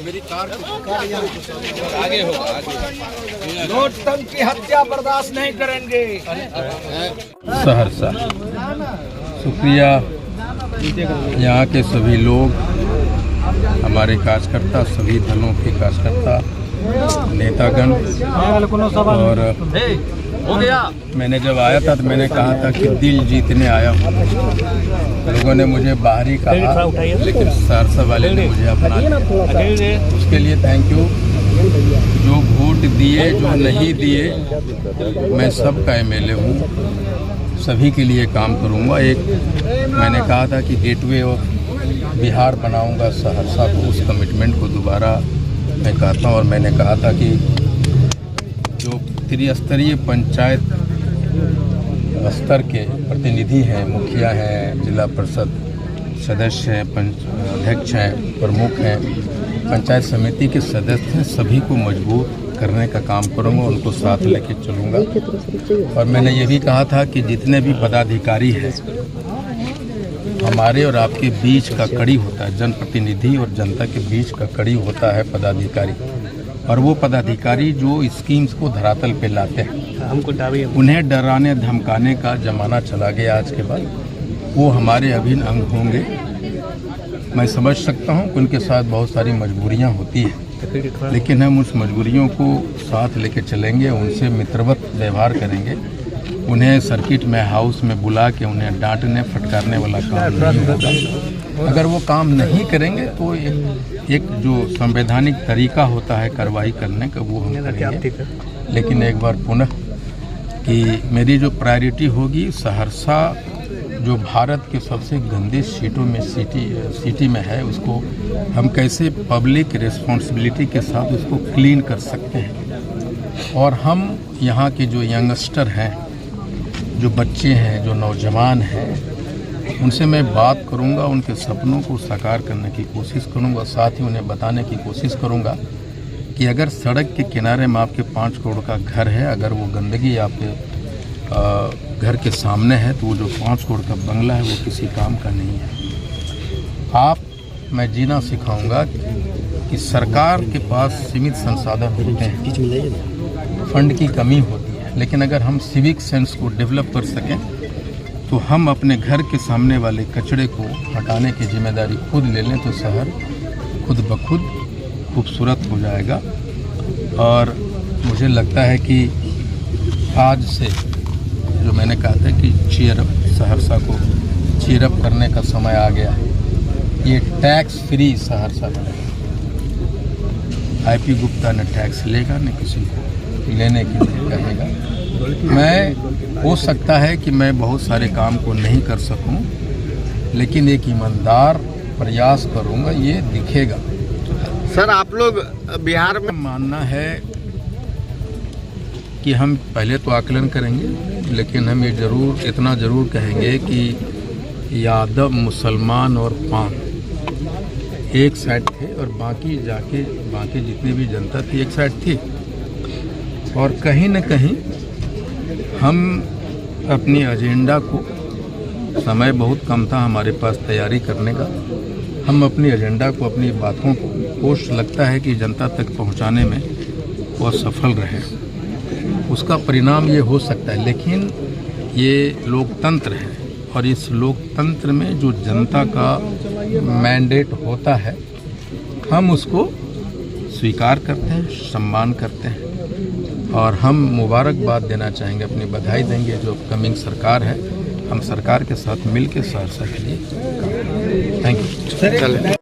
मेरी कार आगे होगा, आगे। लोकतंत्र की हत्या बर्दाश्त नहीं करेंगे। सहरसा, शुक्रिया यहाँ के सभी लोग, हमारे कार्यकर्ता, सभी दलों के कार्यकर्ता, नेतागण। और मैंने जब आया था तो मैंने कहा था कि दिल जीतने आया हूँ। लोगों ने मुझे बाहरी कहा, लेकिन सहरसा वाले ने मुझे अपना लिया। उसके लिए थैंक यू। जो वोट दिए, जो नहीं दिए, मैं सबका एमएलए हूँ, सभी के लिए काम करूँगा। एक मैंने कहा था कि गेटवे ऑफ बिहार बनाऊँगा सहरसा को, उस कमिटमेंट को दोबारा मैं कहता हूँ। और मैंने कहा था कि जो त्रिस्तरीय पंचायत स्तर के प्रतिनिधि हैं, मुखिया हैं, जिला परिषद सदस्य हैं, अध्यक्ष हैं, प्रमुख हैं, पंचायत समिति के सदस्य हैं, सभी को मजबूत करने का काम करूंगा, उनको साथ लेके चलूंगा। और मैंने ये भी कहा था कि जितने भी पदाधिकारी हैं, हमारे और आपके बीच का कड़ी होता है, जनप्रतिनिधि और जनता के बीच का कड़ी होता है पदाधिकारी। और वो पदाधिकारी जो स्कीम्स को धरातल पे लाते हैं, उन्हें डराने धमकाने का जमाना चला गया आज के बाद। वो हमारे अभिन्न अंग होंगे। मैं समझ सकता हूँ कि उनके साथ बहुत सारी मजबूरियाँ होती हैं, लेकिन हम उस मजबूरियों को साथ लेके चलेंगे, उनसे मित्रवत व्यवहार करेंगे। उन्हें सर्किट में हाउस में बुला के उन्हें डांटने फटकारने वाला काम नहीं होगा। अगर वो काम नहीं करेंगे तो एक जो संवैधानिक तरीका होता है कार्रवाई करने का, वो हम करेंगे। लेकिन एक बार पुनः कि मेरी जो प्रायोरिटी होगी, सहरसा जो भारत के सबसे गंदे सीटों में सिटी में है, उसको हम कैसे पब्लिक रिस्पॉन्सिबिलिटी के साथ उसको क्लीन कर सकते हैं। और हम यहाँ के जो यंगस्टर हैं, जो बच्चे हैं, जो नौजवान हैं, उनसे मैं बात करूंगा, उनके सपनों को साकार करने की कोशिश करूंगा। साथ ही उन्हें बताने की कोशिश करूंगा कि अगर सड़क के किनारे में आपके 5 करोड़ का घर है, अगर वो गंदगी आपके घर के सामने है, तो वो जो 5 करोड़ का बंगला है वो किसी काम का नहीं है। मैं जीना सिखाऊंगा कि सरकार के पास सीमित संसाधन होते हैं, फंड की कमी होती है, लेकिन अगर हम सिविक सेंस को डेवलप कर सकें तो हम अपने घर के सामने वाले कचरे को हटाने की जिम्मेदारी खुद ले लें तो शहर खुद ब खुद खूबसूरत हो जाएगा। और मुझे लगता है कि आज से जो मैंने कहा था कि चीयर अप, सहरसा को चीयर अप करने का समय आ गया। ये टैक्स फ्री सहरसा बनेगा। आईपी गुप्ता न टैक्स लेगा, न किसी को लेने के लिए कहेगा। मैं हो सकता है कि मैं बहुत सारे काम को नहीं कर सकूं, लेकिन एक ईमानदार प्रयास करूंगा, ये दिखेगा। सर, आप लोग बिहार में मानना है कि हम पहले तो आकलन करेंगे, लेकिन हम ये जरूर इतना ज़रूर कहेंगे कि यादव, मुसलमान और पान एक साइड थे और बाकी जितनी भी जनता थी एक साइड थी। और कहीं न कहीं हम अपनी एजेंडा को, समय बहुत कम था हमारे पास तैयारी करने का, हम अपनी एजेंडा को, अपनी बातों को लगता है कि जनता तक पहुंचाने में वो सफल रहे। उसका परिणाम ये हो सकता है, लेकिन ये लोकतंत्र है और इस लोकतंत्र में जो जनता का मैंडेट होता है, हम उसको स्वीकार करते हैं, सम्मान करते हैं। और हम मुबारकबाद देना चाहेंगे, अपनी बधाई देंगे जो अपकमिंग सरकार है। हम सरकार के साथ मिल के सहरसा के लिए काम करेंगे। Thank you.